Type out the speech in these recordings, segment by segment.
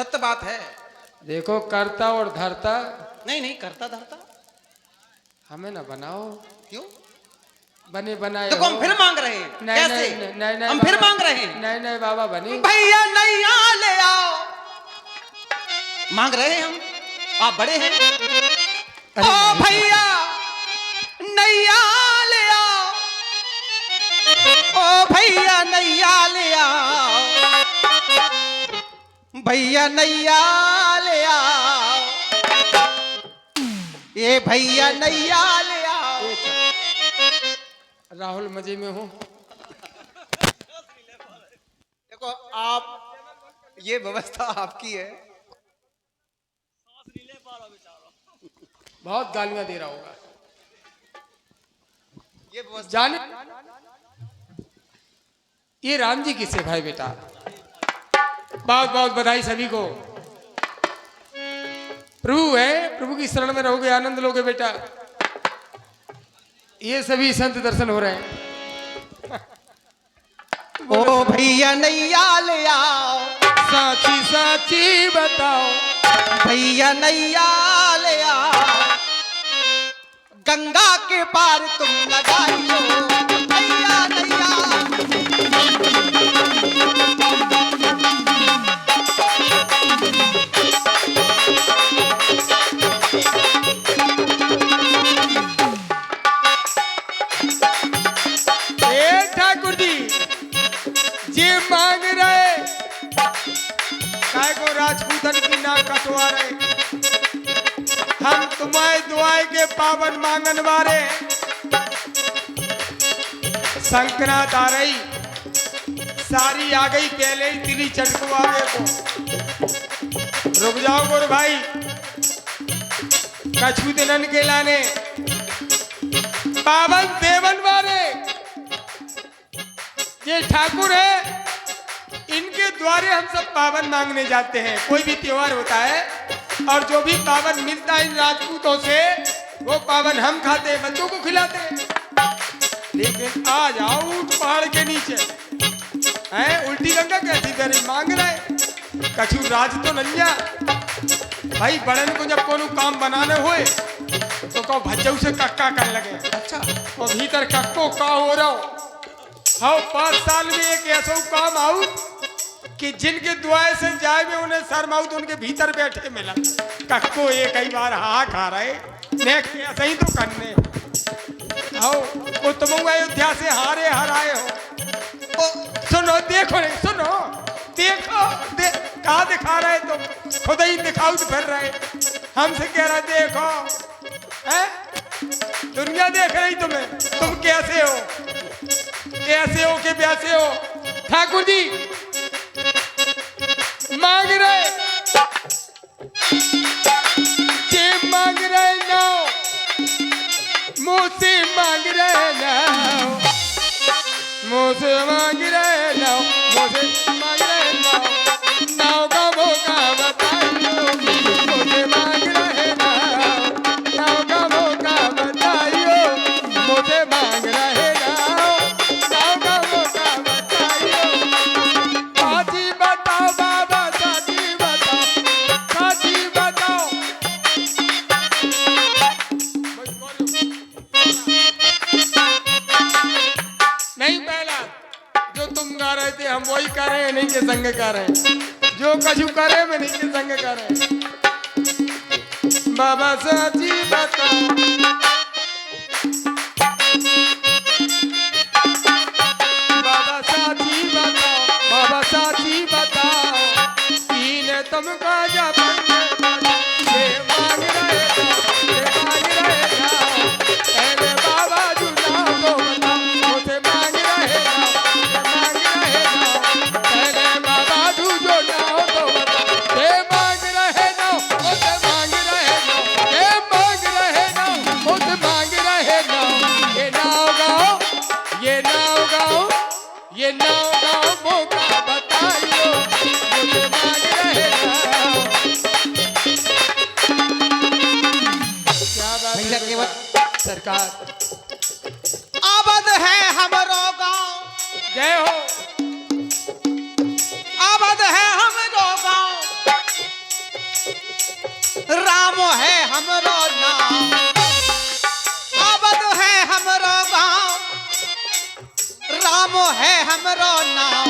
सत्य बात है। देखो करता और धरता नहीं नहीं, करता धरता हमें ना बनाओ। क्यों? बने बनाए देखो हो। हम फिर मांग रहे हैं। नहीं कैसे? नहीं नहीं नहीं हम फिर बाबा, मांग रहे हैं। नहीं नहीं बाबा बनी। भैया नैया ले आओ, मांग रहे हैं हम। आप बड़े हैं। ओ भैया नैया ले आओ, ओ भैया नैया ले आओ, भैया नैया ले आओ, ये भैया नैया ले आओ। राहुल मजे में हो। देखो आप, ये व्यवस्था आपकी है। बहुत गालियां दे रहा होगा। ये व्यवस्था जाने ये राम जी किससे भाई बेटा। बहुत बहुत बधाई सभी को। प्रभु है, प्रभु की शरण में रहोगे आनंद लोगे बेटा। ये सभी संत दर्शन हो रहे हैं। ओ भैया नैया ले आओ, साची साची बताओ, भैया नैया ले आओ, गंगा के पार तुम लगाइयो, भैया नैया। ठाकुर जी जी मांग रहे काय को राजपूतन की नाक कटवा रहे। हम तुम्हारे दुआए के पावन मांगन वारे। संक्रांत आ रही, सारी आ गई, पहले ही तिली चटकवा गए तो रुक जाओ गोर भाई। कछु दिनन के लाने पावन देवन वारे ये ठाकुर है, इनके द्वारे हम सब पावन मांगने जाते हैं। कोई भी त्योहार होता है और जो भी पावन मिलता है इन राजपूतों से, वो पावन हम खाते हैं, बच्चों को खिलाते हैं। लेकिन आज आओ ऊंट पहाड़ के नीचे हैं, उल्टी गंगा कैसी तेरी मांग रहे। कछु राज तो नलिया भाई, बड़न को जब कोनो काम बनाने हुए तो कहो भज्जऊ से कक्का कर लगे। अच्छा, और भीतर कक्को का हो रहा हो। हाँ 5 साल में एक ऐसा काम आऊ कि जिनके दुआए से जाए में उन्हें शर्माऊ तो उनके भीतर बैठे मिला। कक्को एक कई बार हा खा रहे ऐसा ही तो करने आओ। वो तुम अयोध्या से हारे हराए हो। सुनो देखो नहीं, सुनो देखो कहा दिखा रहे तुम, खुद ही दिखाऊ तो फिर रहे। हमसे कह रहा देखो है, दुनिया देख रही तुम्हें, तुम कैसे हो, कैसे हो कि प्यासे हो। ठाकुर जी मांग रहे, जे मांग रहे ना, मुझसे मांग रहे ना, मुझसे मांग रहे ना, मुझसे मांग रहे ना, नाव का मौका बताइयो, मुझे मांग रहे ना, नाव का मौका बताइयो, मुझे मांग रहे ना, नाव का मौका बताइयो। साची बताओ बाबा, साची बताओ, साची बताओ। नहीं पहला जो तुम गा रहे थे हम वही कर रहे हैं, नहीं के संग कर रहे हैं। जो कछु करे मैं नहीं के संग कर रहे हैं। बाबा साची बताओ, बाबा साची बताओ, बाबा साची बताओ। तीन तुमका जब ये मांग रहे थे, ये मांग रहे थे। पहले बाबा जुना को बताओ, मुझे मांग रहे थे, मांग रहे थे। पहले बाबा जू जो ना हो तो बताओ, ये मांग रहे ना, मुझे मांग रहे ना, ये मांग रहे ना, मुझे मांग रहे ना। ये नाव गाओ, ये नाव गाओ, ये नाव गाओ, मौका बताइयो, मुझे मांग रहे ना। क्या बात भैया है केवल सरकार। आबाद है हमरो गांव, जय हो। आबाद है हमरो गांव, हमरो नाम, आबाद है हमरो गांव, रामो है हमरो नाम,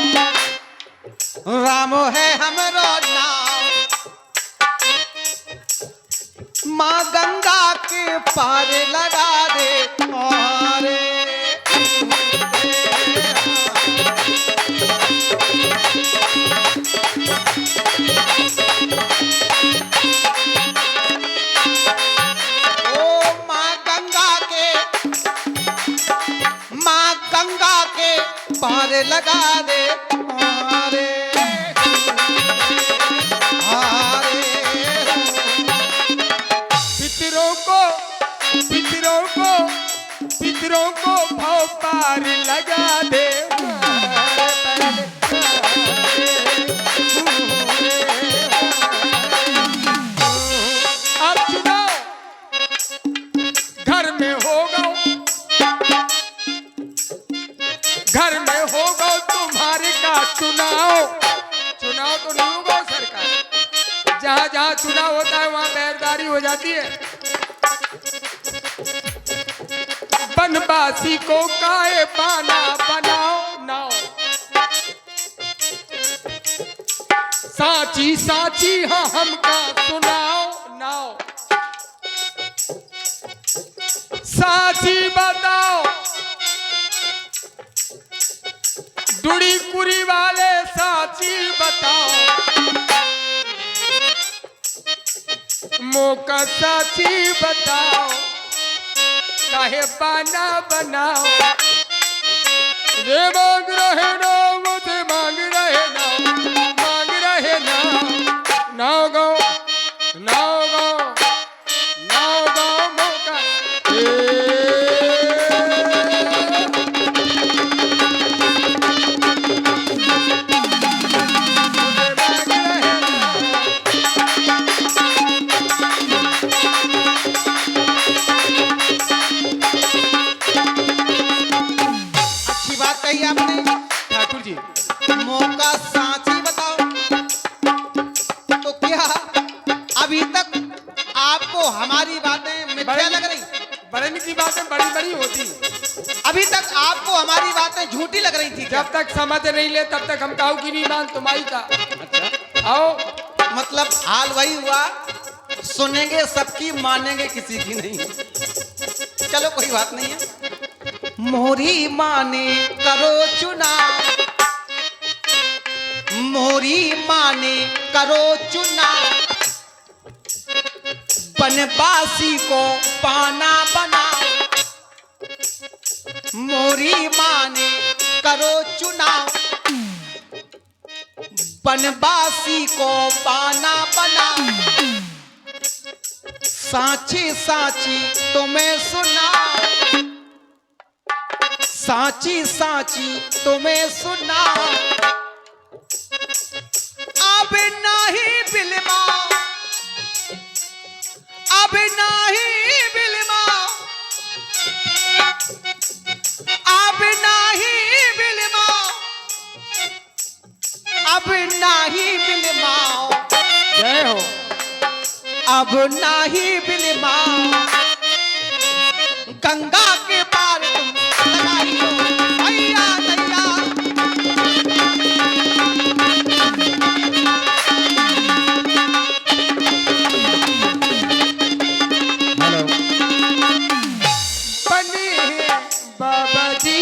रामो है हमरो नाम। माँ गंगा के पार लगा दे और पार लगा दे हारे हारे। पितरों को भाव पार लगा दे। अब चुनाव घर में होगा, घर में होगा तुम्हारे का चुनाव। चुनाव तो नहीं होगा सरकार, जहां जहां चुनाव होता है वहां बैरदारी हो जाती है। बनवासी को काहे पाना बनाओ नाओ, साची साची हाँ हमका सुनाओ नाओ, साची बताओ। दुड़ी कुरी वाले साची बताओ, मौका साची बताओ, काहे पाना बनाओ। रे मांग रहे ना मुझे मांग रहे ना, मांग रहे ना नाव गाओ नाव गाओ नाव गाओ मौका। ठाकुर जी मौका सांची बताओ, तो क्या अभी तक आपको हमारी बातें मिथ्या लग रही? बड़न की बातें बड़ी बड़ी होती, अभी तक आपको हमारी बातें झूठी लग रही थी? जब तक समझ नहीं ले तब तक हम काऊ की नहीं मान तुम्हारी का। अच्छा आओ, मतलब हाल वही हुआ, सुनेंगे सबकी मानेंगे किसी की नहीं। चलो कोई बात नहीं है। मोरी माने करो चुनाव, मोरी माने करो चुनाव, बनवासी को पाना बनाओ। मोरी माने करो चुनाव, बनवासी को पाना बनाओ। साची साची तुम्हें सुनाओ, साची साची तुम्हें सुनाओ। अब नहीं बिलमाओ, अब नहीं बिलमाओ, अब नहीं बिलमाओ, अब नहीं बिलमाओ। जय हो। अब नहीं बिलमाओ, गंगा के पार तुम लगाई हो भैया दैया। हेलो। बने हैं बाबा जी,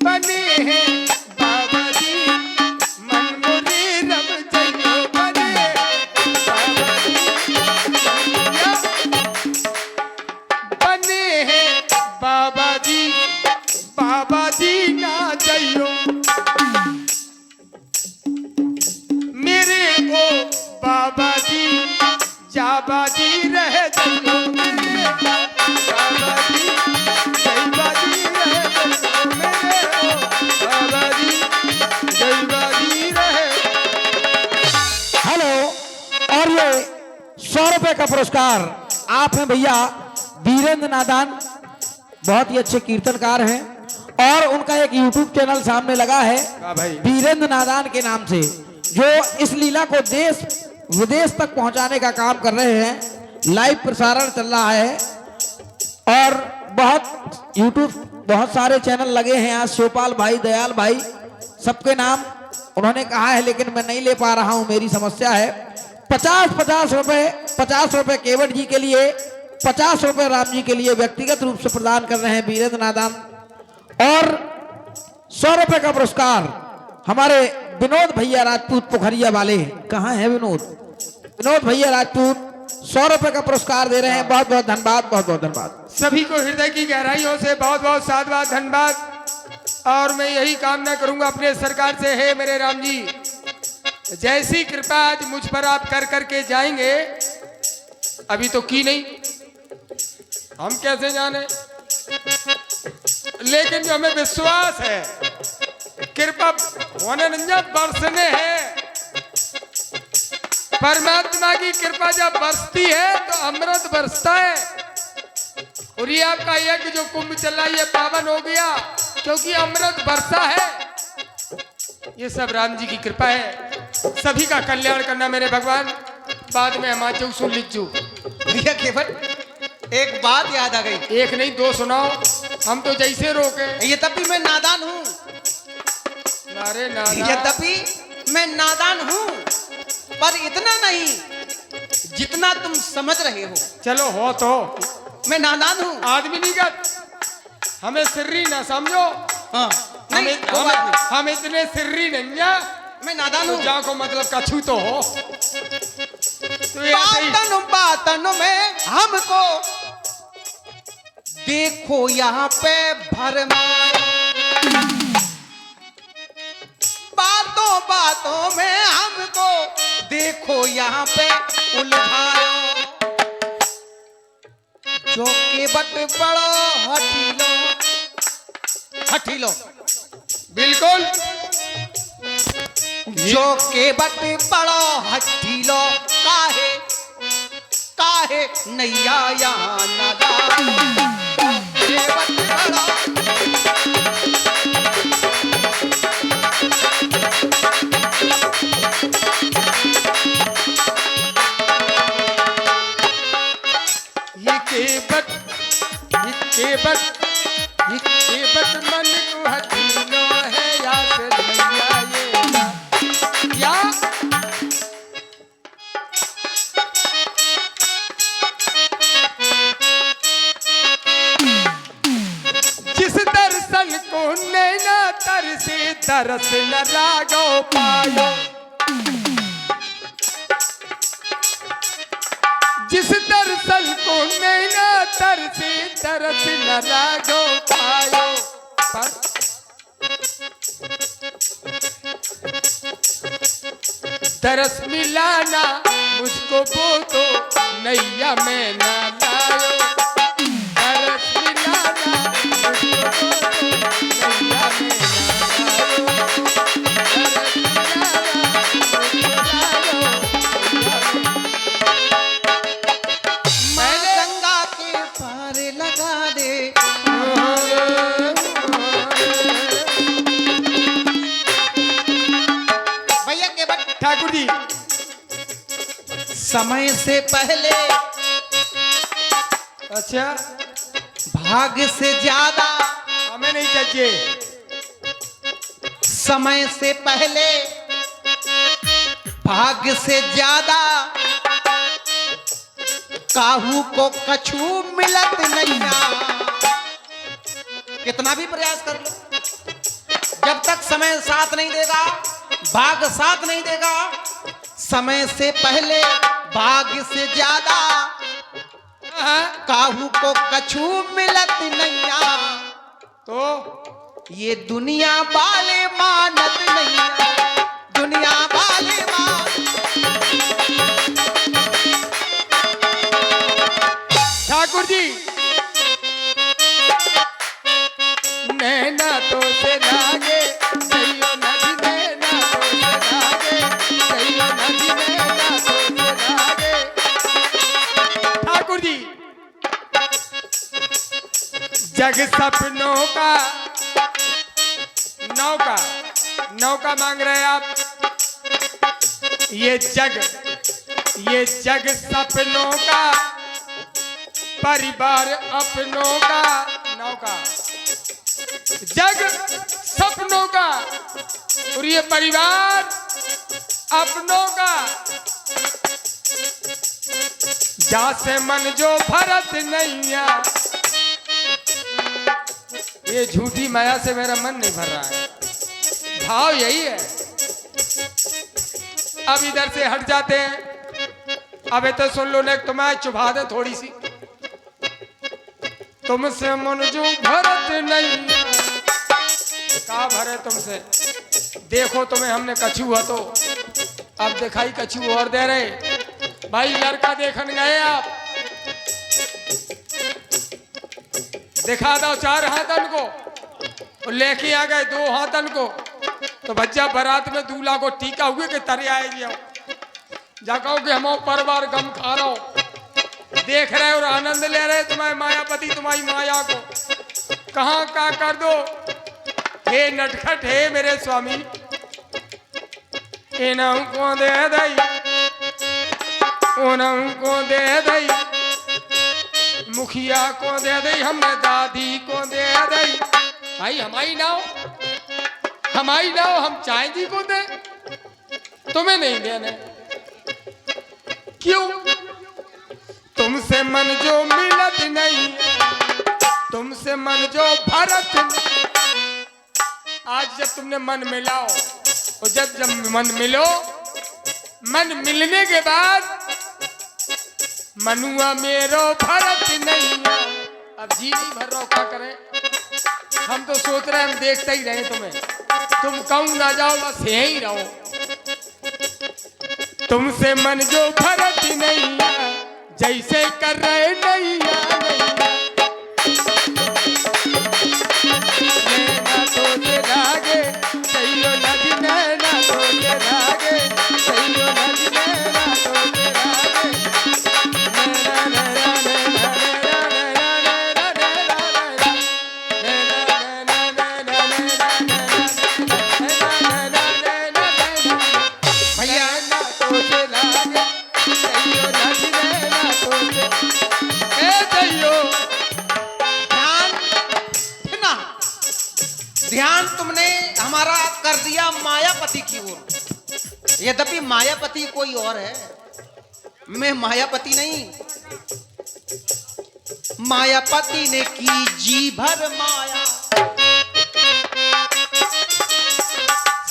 बने हैं बाबा जी, मन मुझे रब जइयो बने बाबा जी। बने हैं बाबा जी, बाबा जी ना जइयो मेरे ओ बाबा जी, जाबा जी रह जइयो मेरे बाबा जी, जइबा जी रह जइयो मेरे ओ बाबा जी, जइबा जी रह। हेलो, और ये 100 रुपए का पुरस्कार आप हैं भैया वीरेंद्र नादान, बहुत ही अच्छे कीर्तनकार हैं और उनका एक YouTube चैनल सामने लगा है भाई वीरेंद्र नादान के नाम से, जो इस लीला को देश विदेश तक पहुंचाने का काम कर रहे हैं। लाइव प्रसारण चल रहा है और बहुत यूट्यूब बहुत सारे चैनल लगे हैं। आज शिवपाल भाई, दयाल भाई, सबके नाम उन्होंने कहा है लेकिन मैं नहीं ले पा रहा हूं, मेरी समस्या है। 50 रुपए केवट जी के लिए, 50 रुपए राम जी के लिए व्यक्तिगत रूप से प्रदान कर रहे हैं वीरेंद्र नादान। और 100 रुपए का पुरस्कार हमारे विनोद भैया राजपूत पोखरिया वाले, कहाँ है विनोद भैया राजपूत 100 रुपए का पुरस्कार दे रहे हैं। बहुत बहुत धन्यवाद, बहुत बहुत धन्यवाद। सभी को हृदय की गहराइयों से बहुत बहुत साधुवाद, धन्यवाद। और मैं यही कामना करूंगा अपने सरकार से, हे मेरे राम जी, जैसी कृपा आज मुझ पर आप कर करके जाएंगे, अभी तो की नहीं, हम कैसे जाने, लेकिन जो हमें विश्वास है कृपा होने नहीं बरसने है। परमात्मा की कृपा जब बरसती है तो अमृत बरसता है। और ये आपका यज्ञ जो कुंभ चल रहा है ये पावन हो गया क्योंकि अमृत बरसा है। ये सब राम जी की कृपा है। सभी का कल्याण करना मेरे भगवान। बाद में हम आज सुन लीजू भैया केवट एक बात याद आ गई। एक नहीं दो सुनाओ, हम तो जैसे रोके। ये तब भी मैं नादान हूँ, अरे नादान, यद्यपि मैं नादान हूँ पर इतना नहीं जितना तुम समझ रहे हो। चलो हो तो मैं नादान हूँ, आदमी नहीं कर, हमें सिर्री ना समझो। हाँ, नहीं, वो बात नहीं। हम इतने सिर्री नहीं है। मैं नादान तो हूँ। जा को मतलब कछू तो हो। तो ये ऐसे ही- बातन में हमको देखो यहाँ पे भरमाया, बातों में हमको देखो यहाँ पे उलझाया। जो केवट बड़ो हठीलो बिल्कुल जो केवट बड़ो हठीलो, काहे नैया यहाँ नदा केवट बड़ो। ये केवट मन को हथीलो है या फिर भैया ये ना। या जिस दर्शन को नैना तरसे तरस न रागो पायो, जिस दर्शन को नैना तरसे तरस न रागो पायो। पर तरस मिलाना मुझको वो तो नैया में ना लायो। तरस मिलाना मुझको वो तो नैया में ना लायो। तरस मिलाना मुझको लायो। मैं गंगा के पार लगा दे। भैया केवट ठाकुर जी समय से पहले अच्छा भाग्य से ज्यादा, हमें नहीं चाहिए। समय से पहले भाग्य से ज्यादा, काहू को कछू मिलत नहीं ना। कितना भी प्रयास कर लो, जब तक समय साथ नहीं देगा, भाग्य साथ नहीं देगा, समय से पहले भाग्य से ज्यादा, काहू को कछू मिलत नैया। तो ये दुनिया वाले मानत नैया, दुनिया वाले ठाकुर जी नैना तो से लागे सैयो नदी, नैना तो से लागे सैयो नदी, नैना तो से लागे। ठाकुर जी जग सपनों का नौका मांग रहे आप। ये जग ये जग सपनों का, परिवार अपनों का, नौका जग सपनों का और ये परिवार अपनों का। जा से मन जो भरत नैया, ये झूठी माया से मेरा मन नहीं भर रहा है, भाव यही है। अब इधर से हट जाते हैं। अब ये तो सुन लो ने, तुम्हें चुभा दे थोड़ी सी। तुमसे मन जो भरत नहीं, का भरे तुमसे, देखो तुम्हें हमने कछू हो तो अब दिखाई कछू और दे रहे। भाई लड़का देखने गए आप, दिखा दो 4 हाथन को और लेके आ गए 2 हाथन को, तो बच्चा बारात में दूल्हा को टीका हुए के तरे आएगी। जाको कि हम परिवार गम खा रहा हो, देख रहे और आनंद ले रहे तुम्हारे मायापति तुम्हारी माया को। कहाँ का कर दो हे नटखट, हे मेरे स्वामी, इन्हों को दे दई, उन्हों को दे दई, मुखिया को दे दई, हमने दादी को दे दई। भाई हमारी ना हो, हमारी ना हो, हम चाय जी को दे, तुम्हें नहीं देने। क्यों? तुमसे मन जो मिलत नहीं, तुमसे मन जो भरत नहीं। आज जब तुमने मन मिलाओ और जब मन मिलो, मन मिलने के बाद मनुआ मेरो भरत नहीं। अब जी नहीं भर रहा, क्या करें? हम तो सोच रहे हैं हम देखते ही रहे तुम्हें, तुम कहूं ना जाओ, बस यहीं रहो। तुमसे मन जो भरत नहीं, जैसे कर रहे नहीं, नैना तो से लागे, सैयो नदी नैना तो से लागे, सैयो नदी नैना तो से लागे, नैना नैना नैना नैना नैना नैना भैया तो से लागे, सैयो नदी नैना तो से, ए सैयो। ध्यान ना, ध्यान तुमने हमारा कर दिया मायापति की ओर। यद्यपि मायापति कोई और है, मैं मायापति नहीं। मायापति ने की जी भर माया।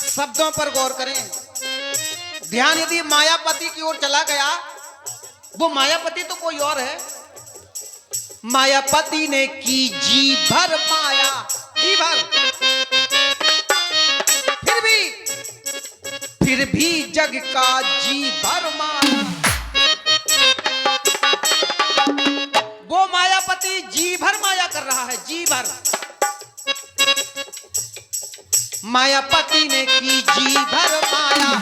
शब्दों पर गौर करें, ध्यान यदि मायापति की ओर चला गया, वो मायापति तो कोई और है। मायापति ने की जी भर माया, जी भर, फिर भी जग का जी भर माया। वो मायापति जी भर माया कर रहा है, जी भर। मायापति ने की जी भर माया,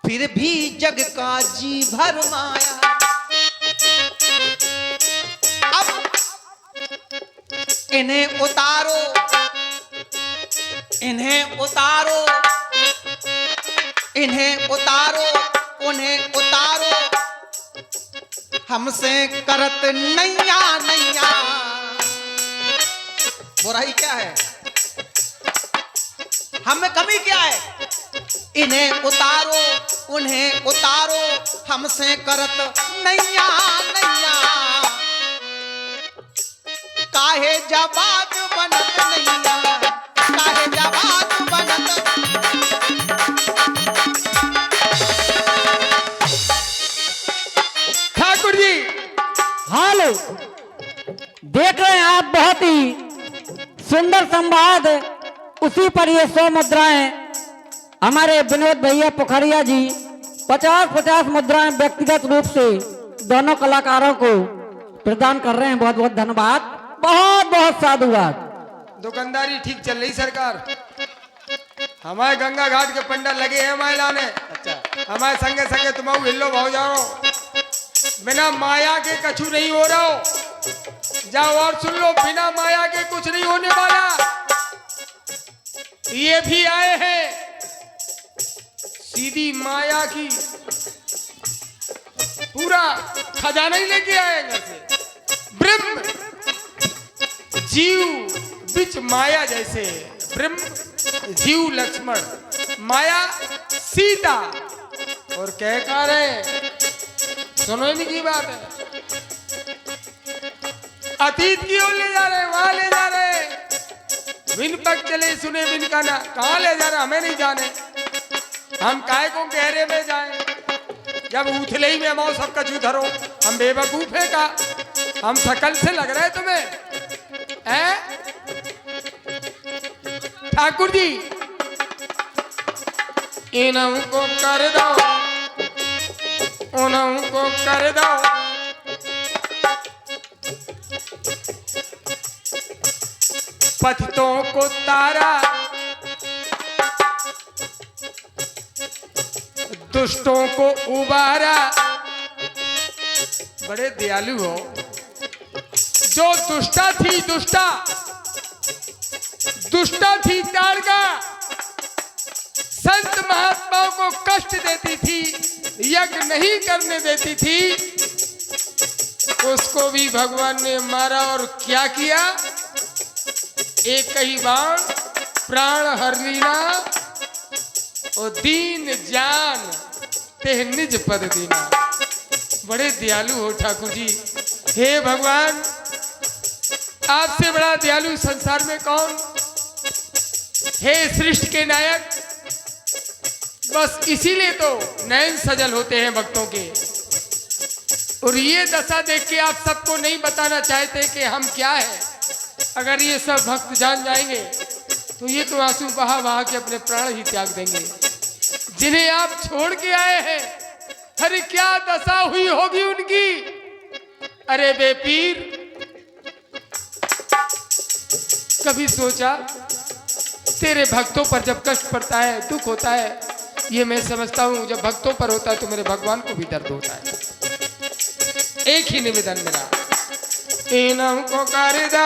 फिर भी जग का जी भर माया। अब इन्हें उतारो, इन्हें उतारो, इन्हें उतारो, उन्हें उतारो, हमसे करत नैया नैया। बुराई क्या है, हमें कमी क्या है? इन्हें उतारो, उन्हें उतारो, हमसे करत नैया नैया। काहे जबात बनत नैया, काहे जबात बनत। ठाकुर जी, हेलो, देख रहे हैं आप बहुत ही सुंदर संवाद। उसी पर ये 100 मुद्राएं हमारे विनोद भैया पोखरिया जी 50-50 मुद्राएं व्यक्तिगत रूप से दोनों कलाकारों को प्रदान कर रहे हैं। बहुत बहुत धन्यवाद, बहुत बहुत साधुवाद। दुकानदारी ठीक चल रही सरकार। हमारे गंगा घाट के पंडा लगे हैं हमारे लाने। अच्छा, हमारे संगे संगे तुम हिलो भाव जाओ, बिना माया के कछु नहीं हो रहा हो। जाओ और सुन लो, बिना माया के कुछ नहीं होने वाला। ये भी आए हैं सीधी माया की पूरा खजाना ही लेके आए घर से। ब्रह्म जीव बिच माया जैसे, ब्रह्म जीव लक्ष्मण, माया सीता। और कह रहे सुनो इनकी की बात है, अतीत की ओर ले जा रहे, वहां ले जा रहे, बिन पग चले सुने बिन का ना, कहां ले जा रहे हमें नहीं जाने, हम काय को गहरे में जाएं, जब उथले ही में माओ सबका जू धरो, हम बेवकूफ है का, हम शकल से लग रहे तुम्हें हैं ठाकुर जी, इन्हों को कर दो, उन्हों को कर दो, पतितों को तारा, दुष्टों को उबारा। बड़े दयालु हो। जो दुष्टा थी, दुष्टा थी ताड़का, संत महात्माओं को कष्ट देती थी, यज्ञ नहीं करने देती थी, उसको भी भगवान ने मारा। और क्या किया? एक ही बाण प्राण हर लीना, और दीन जान तेह निज पद दीना। बड़े दयालु हो ठाकुर जी। हे भगवान, आपसे बड़ा दयालु संसार में कौन? हे सृष्टि के नायक, बस इसीलिए तो नयन सजल होते हैं भक्तों के। और ये दशा देख के आप सबको नहीं बताना चाहते कि हम क्या है। अगर ये सब भक्त जान जाएंगे तो ये तो आंसू बहा बहा के अपने प्राण ही त्याग देंगे, जिन्हें आप छोड़ के आए हैं। अरे क्या दशा हुई होगी उनकी। अरे बेपीर, कभी सोचा तेरे भक्तों पर जब कष्ट पड़ता है, दुख होता है, ये मैं समझता हूं जब भक्तों पर होता है तो मेरे भगवान को भी दर्द होता है। एक ही निवेदन मेरा, इन्हों को कर दो,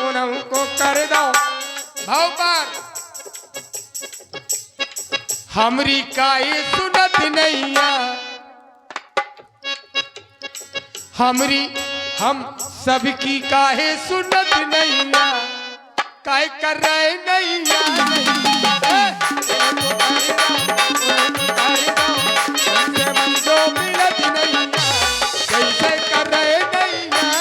उन्हों को कर दो, भाव पर हमरी काई सुनत नैया, हमरी हम सबकी काहे सुनत नैया, काहे कर रहे नैया, कैसे कर रहे नैया,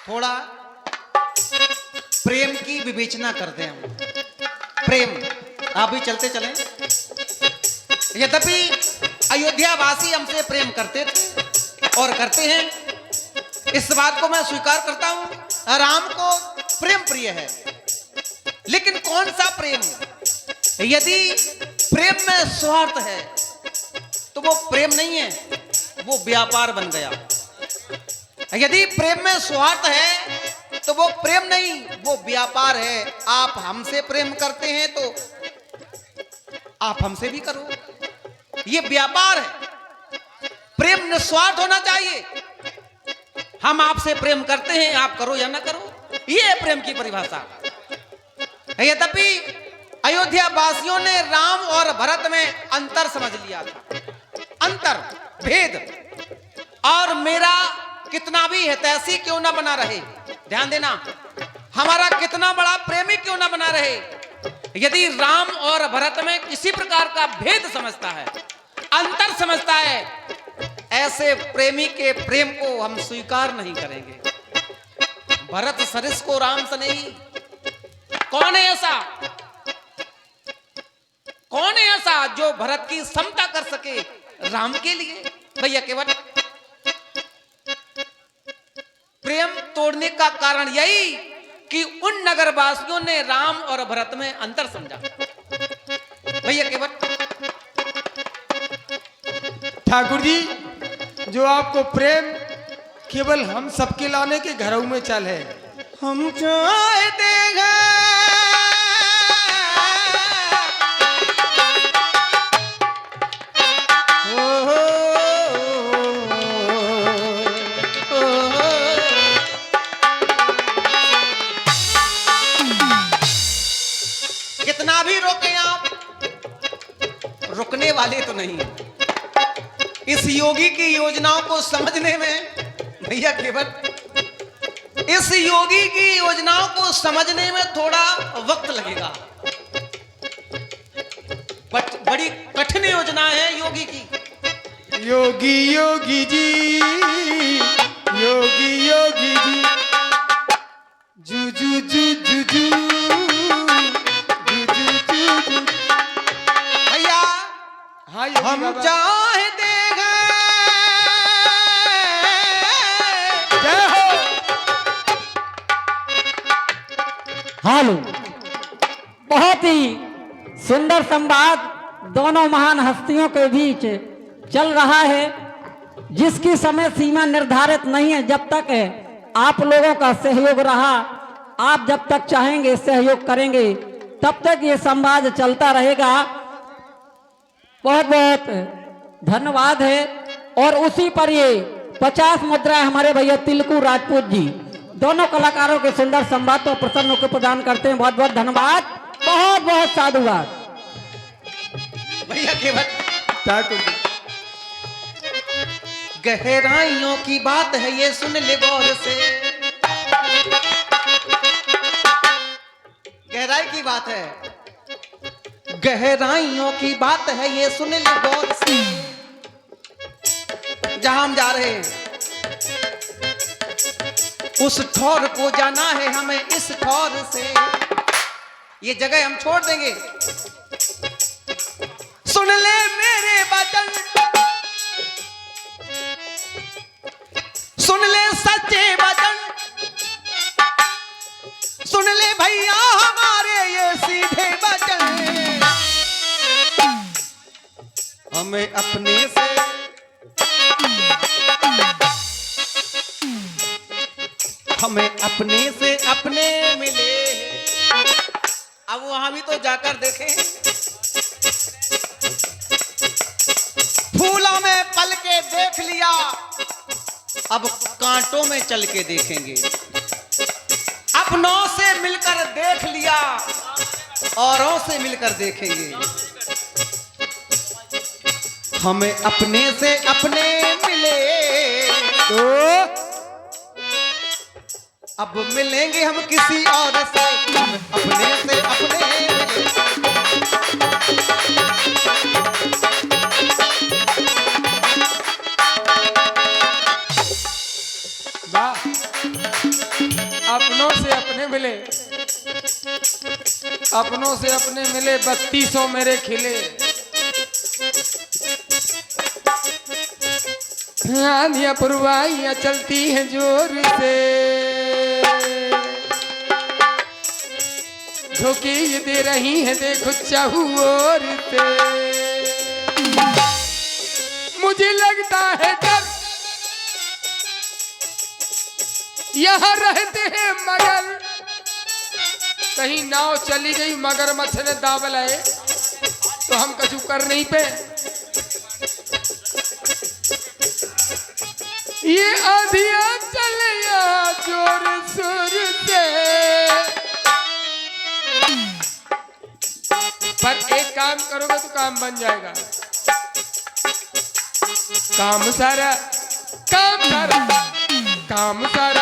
थोड़ा प्रेम की विवेचना करते हैं हम। प्रेम आप भी चलते चलें। यद्यपि अयोध्यावासी हमसे प्रेम करते थे और करते हैं, इस बात को मैं स्वीकार करता हूं। राम को प्रेम प्रिय है, लेकिन कौन सा प्रेम? यदि प्रेम में स्वार्थ है तो वो प्रेम नहीं है, वो व्यापार बन गया। यदि प्रेम में स्वार्थ है तो वो प्रेम नहीं, वो व्यापार है। आप हमसे प्रेम करते हैं तो आप हमसे भी करो, ये व्यापार है। प्रेम निस्वार्थ होना चाहिए। हम आपसे प्रेम करते हैं, आप करो या ना करो, ये है प्रेम की परिभाषा। यद्यपि अयोध्या वासियों ने राम और भरत में अंतर समझ लिया था, अंतर भेद। और मेरा कितना भी हितैषी क्यों ना बना रहे, ध्यान देना, हमारा कितना बड़ा प्रेमी क्यों ना बना रहे, यदि राम और भरत में किसी प्रकार का भेद समझता है, अंतर समझता है, ऐसे प्रेमी के प्रेम को हम स्वीकार नहीं करेंगे। भरत सरिस को राम से नहीं। कौन है ऐसा? कौन है ऐसा जो भरत की समता कर सके राम के लिए? भैया केवल प्रेम तोड़ने का कारण यही कि उन नगरवासियों ने राम और भरत में अंतर समझा। भैया केवल ठाकुर जी, जो आपको प्रेम केवल हम सबके लाने के घरों में चल है। हम चाहते हैं वाले तो नहीं। इस योगी की योजनाओं को समझने में भैया केवल इस योगी की योजनाओं को समझने में थोड़ा वक्त लगेगा। बट बड़ी कठिन योजना है योगी की। योगी योगी जी, योगी योगी जी, जू जू जू जू जू, जू जू जू जू। भैया हाँ योगी हम बाबा। चाहते हैं जय हो। हालो, बहुत ही सुंदर संवाद दोनों महान हस्तियों के बीच चल रहा है, जिसकी समय सीमा निर्धारित नहीं है। जब तक आप लोगों का सहयोग रहा, आप जब तक चाहेंगे सहयोग करेंगे, तब तक ये संवाद चलता रहेगा। बहुत बहुत धन्यवाद है। और उसी पर ये 50 मुद्राएं हमारे भैया तिलकू राजपूत जी दोनों कलाकारों के सुंदर संवाद को प्रसन्न होकर प्रदान करते हैं। बहुत बहुत धन्यवाद, बहुत बहुत साधुवाद। भैया केवल ठाकुर जी। गहराइयों की बात है ये, सुन ले गौर से। गहराई की बात है, गहराइयों की बात है ये, सुन ले गौर से। जहां हम जा रहे हैं उस ठौर को जाना है हमें, इस ठौर से ये जगह हम छोड़ देंगे। सुन ले मेरे वचन, सुन ले सच्चे वचन, सुन ले भैया हमारे ये सीधे वचन। हमें अपने से अपने मिले। अब वहां भी तो जाकर देखें, फूलों में पल के देख लिया, अब कांटों में चल के देखेंगे। अपनों से मिलकर देख लिया, औरों से मिलकर देखेंगे। हमें अपने से अपने मिले तो अब मिलेंगे हम किसी और से। हम अपने से अपने मिले। वाह, अपनों से अपने मिले, अपनों से अपने मिले, 3200 मेरे खिले। आंधियां पुरवाइयां चलती हैं जोर से, झोंके ये दे रही हैं देखो चाहूर से। मुझे लगता है डर यहाँ रहते हैं मगर, कहीं नाव चली गई मगर मच्छ ने दावल है तो हम कछु कर नहीं पे। ये आंधियां चले यहाँ जोर शोर से, पर एक काम करोगे तो काम बन जाएगा। काम सारा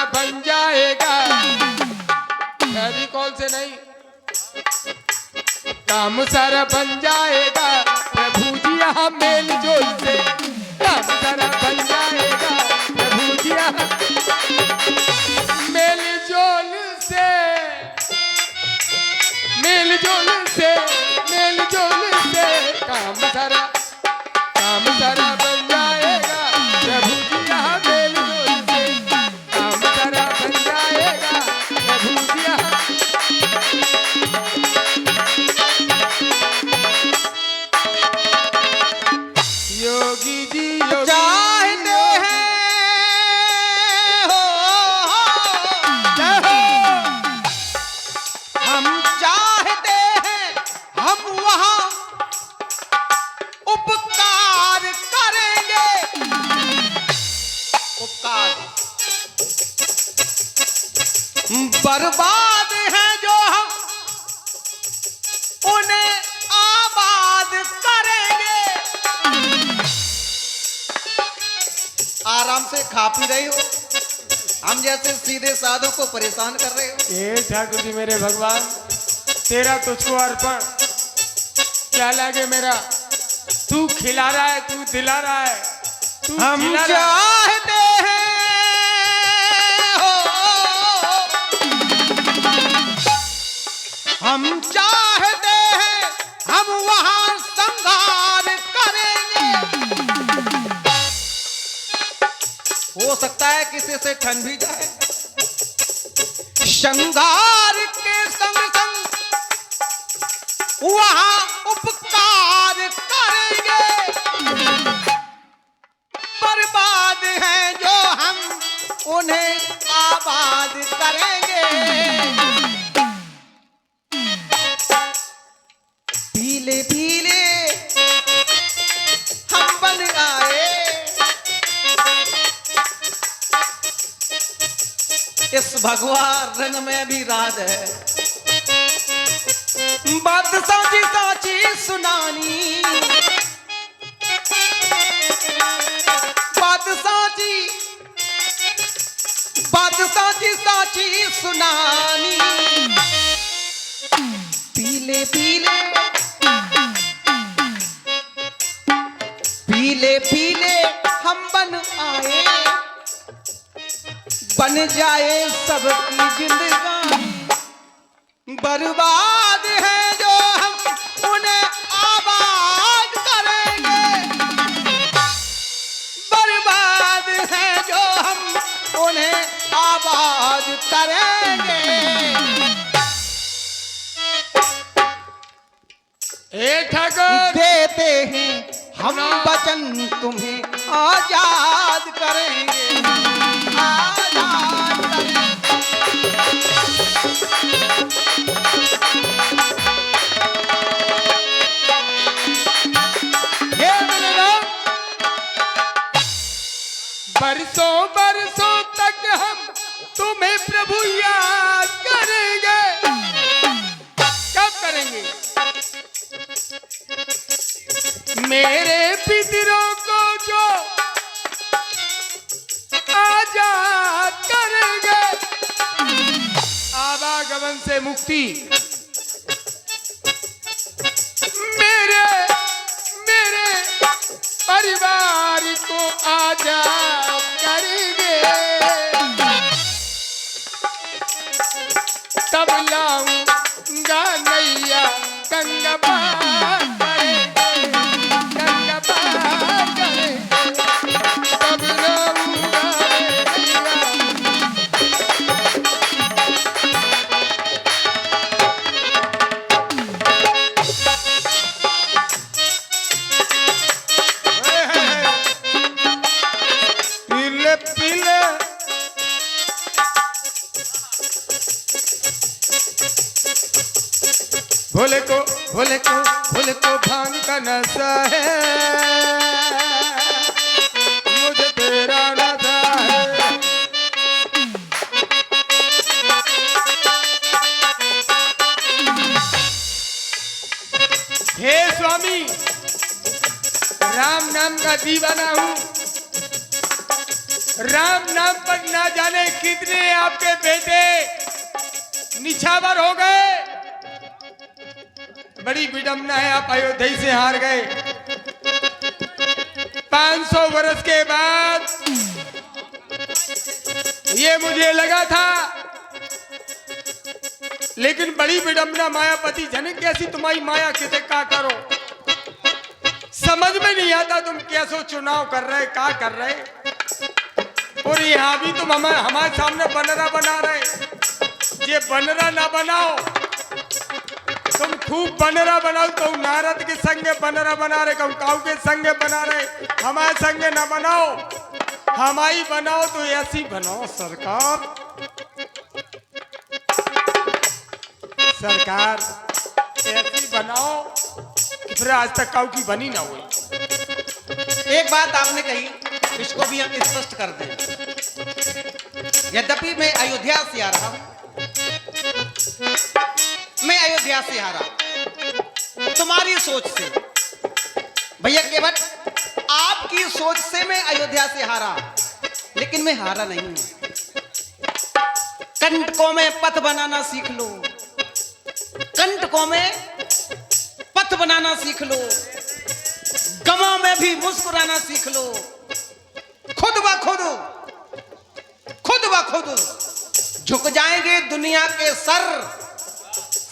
बन जाएगा, फेविकॉल से नहीं। काम सारा बन जाएगा प्रभु जी यहाँ मेल जोल से। काम सारा बन जाएगा प्रभु जी यहाँ मेल जोल से, मेल जोल से, मेल जोल से। काम सारा बन जाएगा प्रभु जी यहाँ मेल जोल से। काम सारा बन जाएगा प्रभु जी यहाँ। योगी जी योगी चाहते हैं हम चाहते हैं हम वहां उपकार करेंगे। उपकार बर्बाद है जो हम उन्हें आबाद करेंगे। आराम से खा पी रही हो, हम जैसे सीधे साधों को परेशान कर रहे हो। हे ठाकुर जी मेरे भगवान, तेरा तुझको अर्पण। क्या लगे मेरा, तू खिला रहा है, तू दिला रहा है, तू हम खिला रहा है। चाहते हैं हम चाहते हैं हम वहां संहार करेंगे। हो सकता है किसी से ठन भी जाए, श्रृंगार के संग संग वहां उपकार करेंगे। बर्बाद हैं जो हम उन्हें आबाद करेंगे। पीले पीले हम बन आए, इस भगवा रंग में भी राज है। बात साची साची सुनानी, बात साची साची सुनानी। पीले पीले पीले पीले हम बन आए, बन जाए सबकी जिंदगानी। बर्बाद है जो हम उन्हें आबाद करेंगे। बर्बाद है जो हम उन्हें आबाद करेंगे। हे ठाकुर, देते हैं हम वचन तुम्हें आजाद करेंगे, आजाद करेंगे। हे मेरे राम, बरसों बरसों तक हम तुम्हें प्रभु याद करेंगे। कब करेंगे? मेरे पितरों को जो आजाद करेंगे, आवागमन से मुक्ति मेरे मेरे परिवार को आजाद करेंगे। तब लाऊंगा नैया गंगा पार करेंगे, गंगा पार करेंगे। तब लाऊंगा नैया। पीले पीले भोले को भोले को भोले को भांग का नशा है, मुझे तेरा नशा है। हे स्वामी, राम नाम का दीवाना हूँ। राम नाम पर ना जाने कितने आपके बेटे निछावर हो गए। बड़ी विडंबना है, आप अयोध्या से हार गए। 500 वर्ष के बाद ये मुझे लगा था, लेकिन बड़ी विडंबना। मायापति जनक कैसी तुम्हारी माया किसे का करो, समझ में नहीं आता तुम कैसो चुनाव कर रहे, का कर रहे। और यहाँ भी तुम हमारे सामने बनरा बना रहे। ये बनरा ना बनाओ, तुम खूब बनरा बनाओ। तो नारद के संगे बनरा बना रहे, कहूँ काऊ के संगे बना रहे, हमारे संगे ना बनाओ। हमारी बनाओ तो ऐसी बनाओ सरकार, सरकार ऐसी बनाओ कि फिर आज तक काऊ की बनी ना हुई। एक बात आपने कही, इसको भी हम स्पष्ट कर दें। यद्यपि मैं अयोध्या से आ रहा हूं, मैं अयोध्या से आ रहा, तुम्हारी सोच से भैया, केवल आपकी सोच से मैं अयोध्या से हारा। लेकिन मैं हारा नहीं हूं। कंटकों में पथ बनाना सीख लो, कंटकों में पथ बनाना सीख लो, गमों में भी मुस्कुराना सीख लो। खुद ब खुद झुक जाएंगे दुनिया के सर।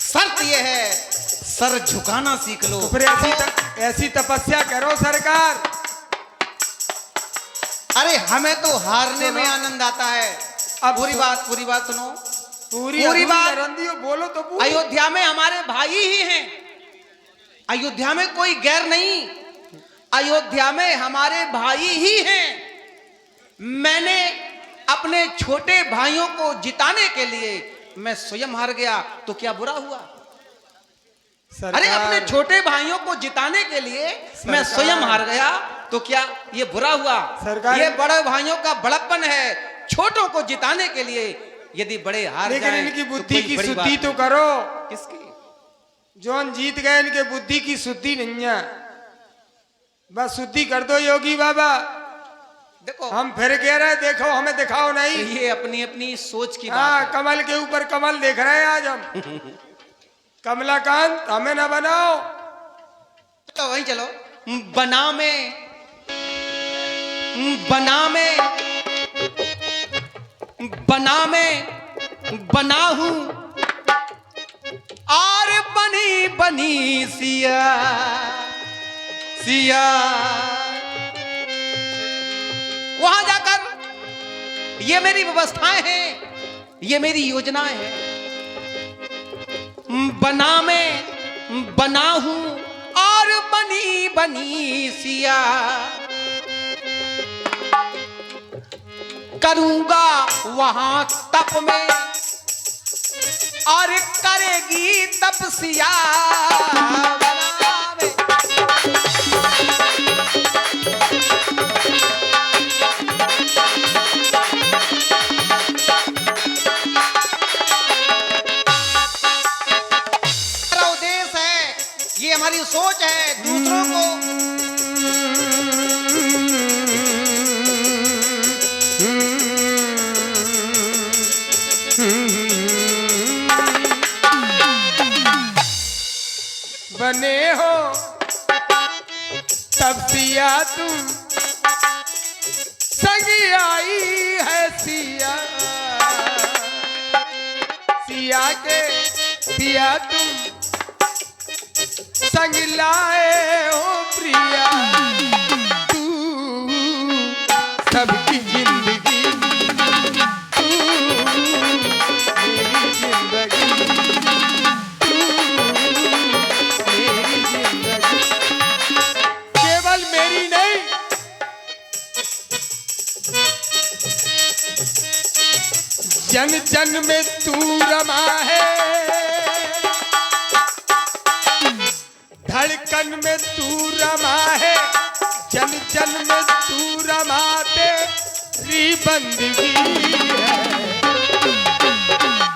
शर्त यह है, सर झुकाना सीख लो। फिर ऐसी तपस्या करो सरकार। अरे हमें तो हारने में आनंद आता है। अब पूरी बात सुनो। पूरी बात बोलो तो पूरी। अयोध्या में हमारे भाई ही हैं, अयोध्या में कोई गैर नहीं, अयोध्या में हमारे भाई ही हैं। मैंने अपने छोटे भाइयों को जिताने के लिए मैं स्वयं हार गया तो क्या बुरा हुआ? अरे अपने छोटे भाइयों को जिताने के लिए मैं स्वयं हार गया तो क्या ये बुरा हुआ? ये बड़े भाइयों का बड़प्पन है। छोटों को जिताने के लिए यदि बड़े हार लेकिन जाएं, इनकी तो बुद्धि कोई की बड़ी शुद्धि बात तो करो। किसकी? जौन जीत गए इनके बुद्धि की शुद्धि नहीं है, बस शुद्धि कर दो योगी बाबा। देखो हम फिर कह रहे देखो हमें दिखाओ नहीं। ये अपनी अपनी सोच की बात हाँ, है। कमल के ऊपर कमल देख रहे हैं आज हम। कमलाकांत हमें ना बनाओ। तो वहीं चलो। बना में बना हूं और बनी सिया वहां जाकर ये मेरी व्यवस्थाएं हैं, ये मेरी योजनाएं हैं। बना हूं और बनी सिया, करूंगा वहां तप में और करेगी तपसिया। ये हमारी सोच है दूसरों को। बने हो तब सिया तुम, संग आई है सिया। सिया तुम संग लाए हो प्रिया। तू सबकी जिंदगी, तू मेरी जिंदगी, तू मेरी जिंदगी, केवल मेरी नहीं जन जन में तू रमा है। धड़कन में तू रमा है, जन जन में तू रमाते री बंदगी है।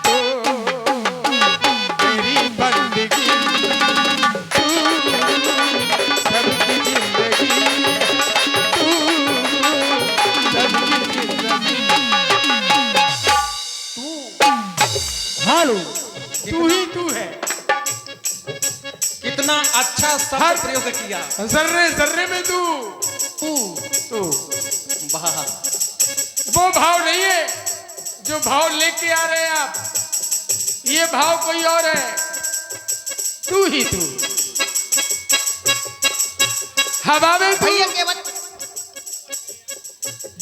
ओ मेरी बंदगी, तू सबकी जिंदगी, तू सबकी जिंदगी, हालो तू ही तू है। कितना अच्छा शब्द प्रयोग किया। जर्रे जर्रे में तू वाह। वो भाव नहीं है जो भाव लेके आ रहे हैं आप, ये भाव कोई और है। तू ही तू, हवा में तू। भैया केवल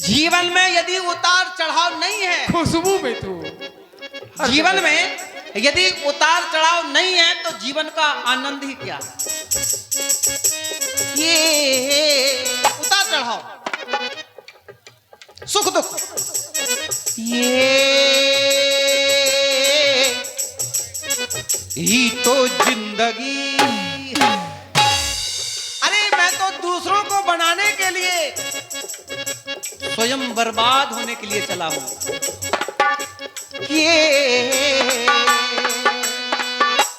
जीवन में यदि उतार चढ़ाव नहीं है, खुशबू में तू। जीवन में यदि उतार चढ़ाव नहीं है तो जीवन का आनंद ही क्या? ये उतार चढ़ाव, सुख दुख, ये ही तो जिंदगी है। अरे मैं तो दूसरों को बनाने के लिए स्वयं बर्बाद होने के लिए चला हूं। ये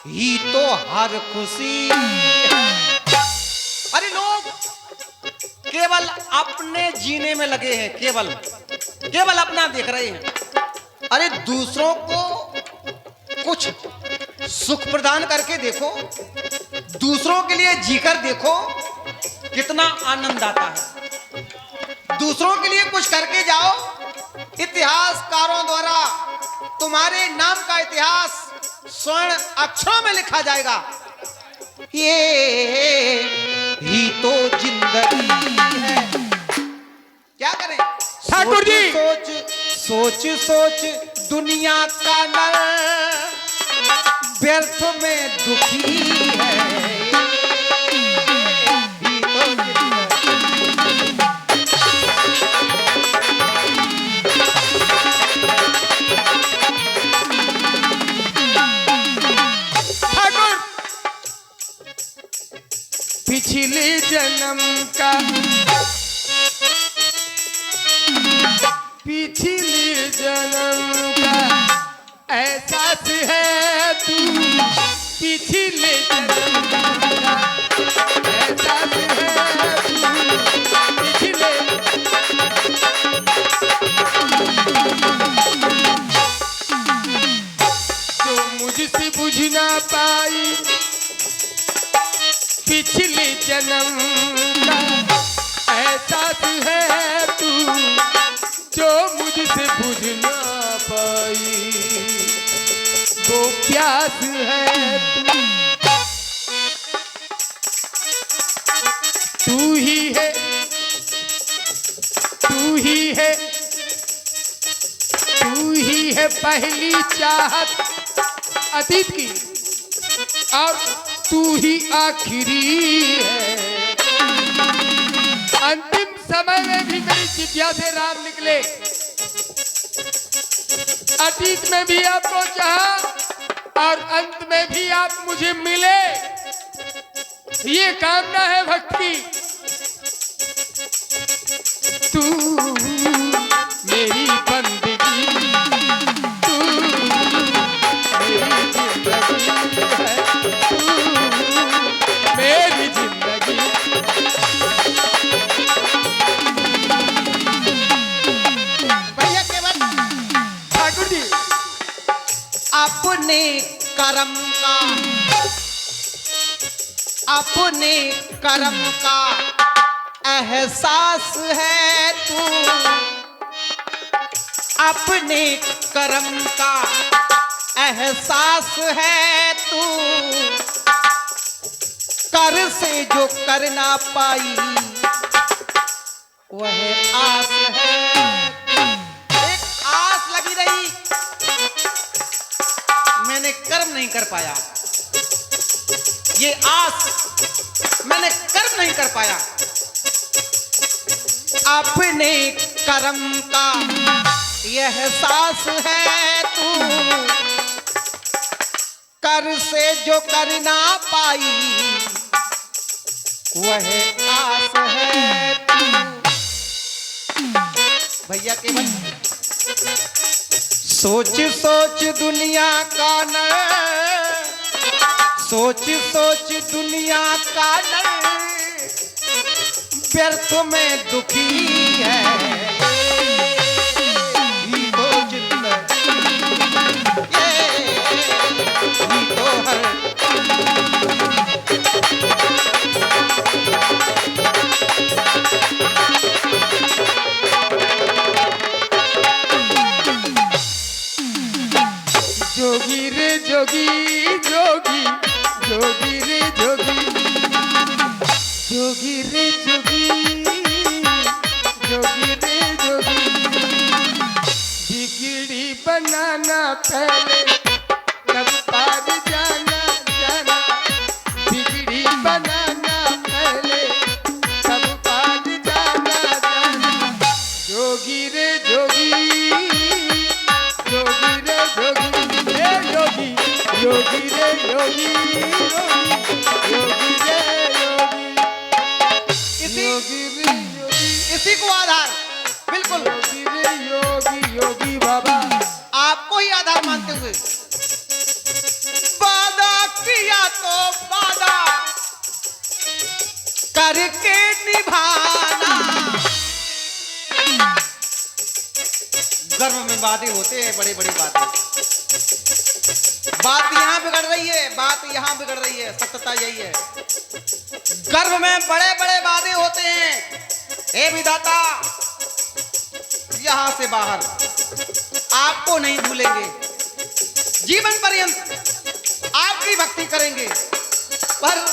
ही तो हर खुशी है। अरे लोग केवल अपने जीने में लगे हैं, केवल अपना देख रहे हैं। अरे दूसरों को कुछ सुख प्रदान करके देखो, दूसरों के लिए जीकर देखो, कितना आनंद आता है। दूसरों के लिए कुछ करके जाओ, इतिहासकारों द्वारा तुम्हारे नाम का इतिहास स्वर्ण अक्षरों में लिखा जाएगा। ये ही तो जिंदगी है। क्या करें ठाकुर जी। सोच सोच दुनिया का नर व्यर्थ में दुखी है। ही तो ठाकुर पिछले जन्म का पिछले जन्म का एहसास है तू, पिछले जन्म का एहसास है तू, पिछले जो मुझसे बुझ ना पाई पिछले जन्म का एहसास है तू, जो मुझसे बुझ ना पाई वो प्यास है तू ही है, तू ही है, तू ही है पहली चाहत अतीत की और तू ही आखिरी है। अंतिम समय में भी मेरी जिज्ञा से राम निकले, अतीत में भी आपको चाहा और अंत में भी आप मुझे मिले, ये कामना है भक्त की। तू मेरी बंदगी, तू मेरी जिंदगी है, तू मेरी जिंदगी। भैया केवल ठाकुर जी अपने कर्म का, अपने कर्म का एहसास है तू, अपने कर्म का एहसास है तू, कर से जो कर ना पाई वह आस है। एक आस लगी रही, मैंने कर्म नहीं कर पाया, ये आस मैंने कर्म नहीं कर पाया। अपने कर्म का यह एहसास है तू, कर से जो कर ना पाई वह आस है तू। भैया केवल सोच सोच दुनिया का नर, सोच सोच दुनिया का नर व्यर्थ में दुखी है। ही तो जिंदगी, ही तो हर जोगी रे जोगी, जोगी जोगी रे जोगी, जोगी रे जोगी, जोगी रे जोगी। बिगड़ी बनाना पहले तब पार जाना, जाना बिगड़ी बनाना पहले तब पार जाना, जाना। जोगी रे जोगी, जोगी रे जोगी, रे जोगी, योगी रे योगी, योगी रे योगी, योगी रे योगी, इसी को आधार, बिल्कुल योगी रे योगी, योगी बाबा आपको ही आधार मानते हुए वादा किया तो वादा करके निभाना। गर्भ में वादे होते हैं, बड़े बड़े वादे। बात यहाँ बिगड़ रही है, बात यहाँ बिगड़ रही है, सत्यता यही है। गर्भ में बड़े बड़े वादे होते हैं। हे विधाता, यहां से बाहर आपको नहीं भूलेंगे, जीवन पर्यंत आपकी भक्ति करेंगे, पर